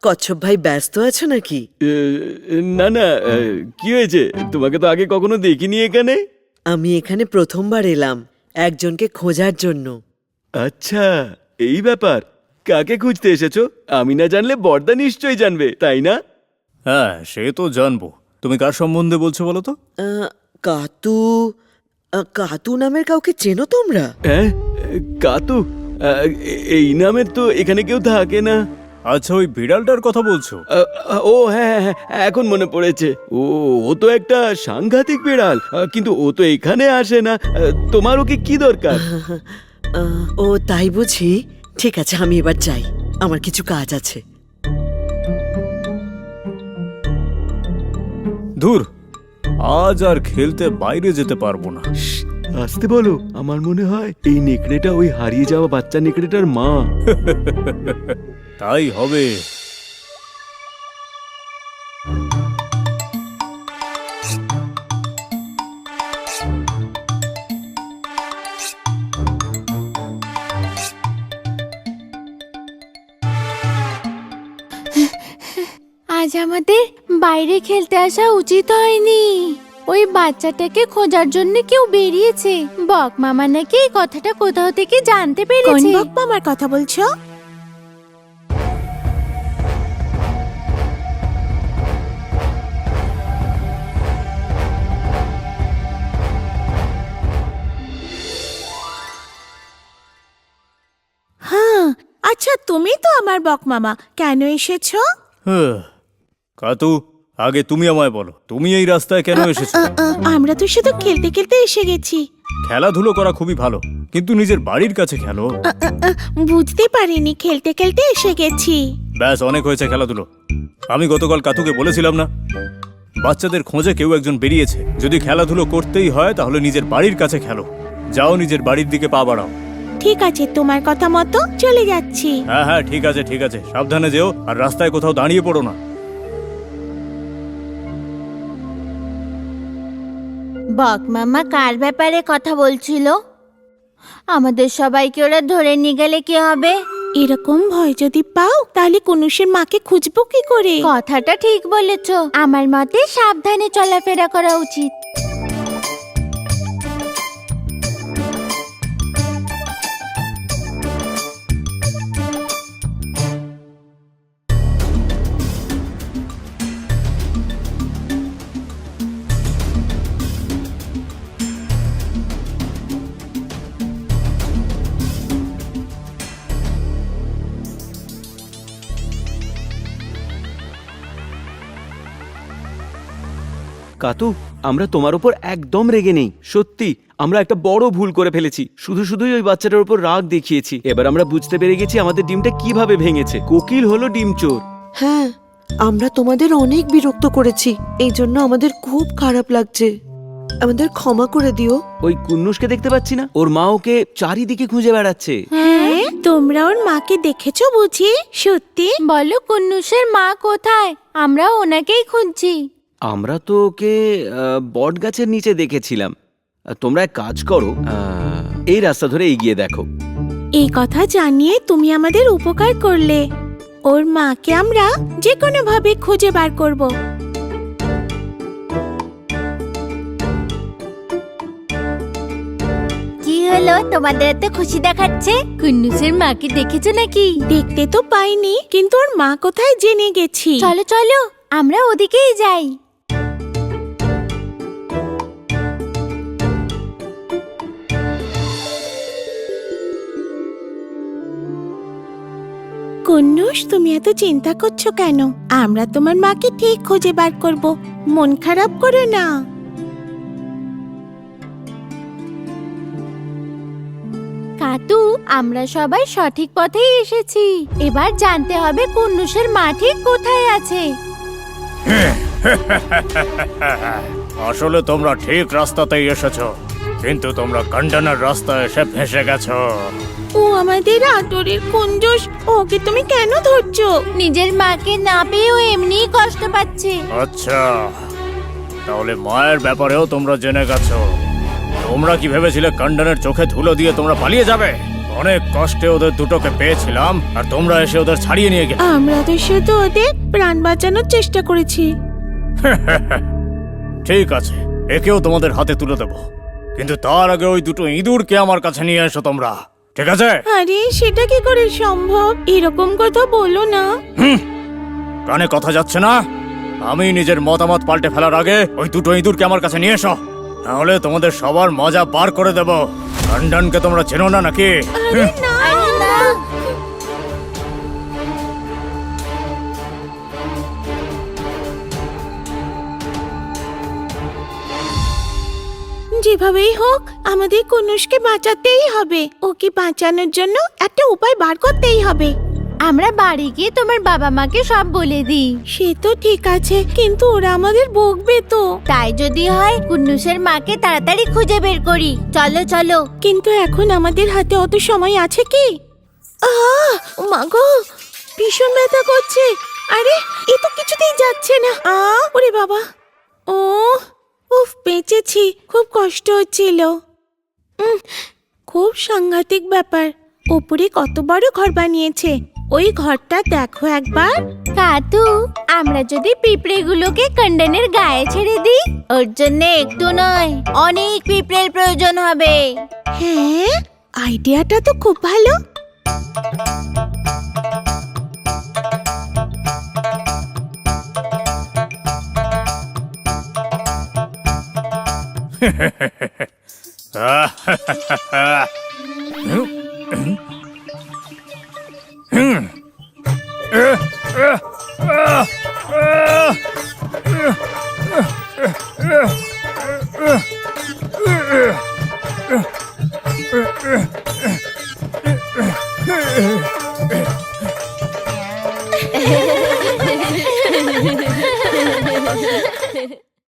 কচ্ছপ ভাই ব্যস্ত আছো নাকি? না না, কি হয়েছে? তোমাকে তো আগে কখনো দেখিনি এখানে। আমি এখানে প্রথমবার এলাম একজনকে খোঁজার জন্য। আচ্ছা, এই ব্যাপার। কাকে খুঁজতে এসেছো? আমি না জানলে বড়দা নিশ্চয়ই জানবে, তাই না? হ্যাঁ, সে তো জানবো। তুমি কার সম্বন্ধে বলছো বলো তো? কাতু কাতু নামের কাউকে চেনো তোমরা? হ্যাঁ, কাতু? এই নামের তো এখানে কেউ থাকে না। আচ্ছা, ওই বিড়ালটার কথা বলছো? ও হ্যাঁ হ্যাঁ, এখন মনে পড়েছে। ও ও তো একটা সাংঘাতিক বিড়াল, কিন্তু ও তো এখানে আসে না। তোমার ওকে কি দরকার? ও তাই বুঝি? ঠিক আছে, আমি এবার যাই, আমার কিছু কাজ আছে। দূর, আজ আর খেলতে বাইরে যেতে পারবো না। আসতে বলো। আমার মনে হয় এই নেকড়েটা ওই হারিয়ে যাওয়া বাচ্চা নেকড়েটার মা। তাই হবে। আজ আমাদের বাইরে খেলতে আসা উচিত হয়নি। ওই বাচ্চাটাকে খোঁজার জন্য কেউ বেরিয়েছে। বক মামা নাকি এই কথাটা কোথাও থেকে জানতে কোন পেরেছে। বক মামার কথা বলছো? হ্যাঁ, আচ্ছা, তুমি তো আমার বক মামা, কেন এসেছো? কাতু, আগে তুমি আমায় বলো, তুমি এই রাস্তায় কেন এসেছো? আমরা তো শুধু খেলতে খেলতে এসে গেছি। খেলাধুলো করা খুবই ভালো, কিন্তু নিজের বাড়ির কাছে খেলো। বুঝতে পারিনি, খেলতে খেলতে এসে গেছি। ব্যাস, অনেক হয়েছে খেলাধুলো। আমি গতকাল কাতুকে বলেছিলাম না, বাচ্চাদের খোঁজে কেউ একজন বেরিয়েছে। যদি খেলাধুলো করতেই হয় তাহলে নিজের বাড়ির কাছে খেলো। যাও, নিজের বাড়ির দিকে পা বাড়াও। ঠিক আছে, তোমার কথা মতো চলে যাচ্ছি। হ্যাঁ হ্যাঁ, ঠিক আছে ঠিক আছে, সাবধানে যেও, আর রাস্তায় কোথাও দাঁড়িয়ে পড়ো না। বক মামা কার ব্যাপারে কথা বলছিল? আমাদের সবাইকে ওরা ধরে নিয়ে গেলে কি হবে? এরকম ভয় যদি পাও তাহলে কুনুসের মাকে খুঁজবো কি করে? কথাটা ঠিক বলেছো। আমার মতে সাবধানে চলাফেরা করা উচিত। কাতু, আমরা তোমার উপর একদম রেগে নেই। সত্যি আমরা একটা বড় ভুল করে ফেলেছি। শুধুই ওই বাচ্চাটার উপর রাগ দেখিয়েছি। এবার আমরা বুঝতে পেরে গেছি আমাদের ডিমটা কিভাবে ভেঙেছে। কোকিল হলো ডিম চোর। হ্যাঁ, আমরা তোমাদের অনেক বিরক্ত করেছি, এই জন্য আমাদের খুব খারাপ লাগছে। আমাদের ক্ষমা করে দিও। ওই কুন্নুসকে দেখতে পাচ্ছি না? ওর মা ওকে চারিদিকে খুঁজে বেড়াচ্ছে। হ্যাঁ, তোমরা ওর মাকে দেখেছো বুঝি? সত্যি? বলো, কুন্নুসের মা কোথায়? আমরা ওনাকেই খুঁজছি। আমরা তো ওকে বট গাছের নিচে দেখেছিলাম। তোমরা এক কাজ করো, এই রাস্তা ধরে এগিয়ে দেখো। এই কথা জানিয়ে তুমি আমাদের উপকার করলে। ওর মাকে আমরা যে কোনো ভাবে খুঁজে বার করব। কি হলো, তোমাদের এত খুশি দেখাচ্ছে? কুন্নুসের মাকে দেখেছো নাকি? দেখতে তো পাইনি, কিন্তু ওর মা কোথায় জেনে গেছি। চলো চলো, আমরা ওদিকেই যাই। কুন্নুস, তুমি এত চিন্তা করছো কেন? আমরা তোমার মাকে ঠিক খুঁজে বার করব, মন খারাপ করো না। কাতু, আমরা সবাই সঠিক পথেই এসেছি। এবার জানতে হবে কুন্নুসের মা ঠিক কোথায় আছে। আসলে তোমরা ঠিক রাস্তাতেই এসেছো, কিন্তু তোমরা কন্টেনার রাস্তায় এসে ফেঁসে গেছো। ও আমাদের আদরের কুঞ্জুস, ওকে তুমি কেন ধরছো? নিজের মাকে না পেয়েও এমনিই কষ্ট পাচ্ছে। আচ্ছা, তাহলে মায়ের ব্যাপারেও তোমরা জেনে গেছো। তোমরা কি ভেবেছিলে কন্ডনের চোখে ধুলো দিয়ে তোমরা পালিয়ে যাবে? অনেক কষ্টে ওদের দুটোকে পেয়েছিলাম আর তোমরা এসে ওদের ছাড়িয়ে নিয়ে গেলে। আমরা তো শুধু ওদের প্রাণ বাঁচানোর চেষ্টা করেছি। ঠিক আছে, একেও তোমাদের হাতে তুলে দেব, কিন্তু তার আগে ওই দুটো ইঁদুরকে আমার কাছে নিয়ে এসো তোমরা, ঠিক আছে? আরে সেটা কি করে সম্ভব? এরকম কথা বলো না। কানে কথা যাচ্ছে না? আমি নিজের মতামত পাল্টে ফেলার আগে ওই দুটো ইঁদুরকে আমার কাছে নিয়ে এসো, নাহলে তোমাদের সবার মজা বার করে দেব। লন্ডনকে তোমরা চেনো না নাকি? আরে না। যেভাবেই হোক আমাদের কুনুষকে বাঁচাতেই হবে। ওকে বাঁচানোর জন্য একটা উপায় বার করতেই হবে। আমরা বাড়ি গিয়ে তোমার বাবা মাকে সব বলে দিই। সে তো ঠিক আছে, কিন্তু ওরা আমাদের বকবে তো। তাই যদি হয় কুন্নুসের মাকে তাড়াতাড়ি খুঁজে বের করি। চলো চলো। কিন্তু এখন আমাদের হাতে অত সময় আছে কি? মাগো, ভীষণ ব্যথা করছে। আরে এ তো কিছুতেই যাচ্ছে না। ওরে বাবা, ও উফ, বেঁচেছি। খুব কষ্ট হচ্ছিল। খুব সাংঘাতিক ব্যাপার। ওপরে কত বড় ঘর বানিয়েছে, ওই ঘরটা দেখো একবার। কাতু, আমরা যদি পিঁপড়েগুলোকে কন্ডেনের গায়ে ছেড়ে দিই, ওর জন্য একটু নয় অনেক পিঁপড়ের প্রয়োজন হবে। হ্যাঁ, আইডিয়াটা তো খুব ভালো।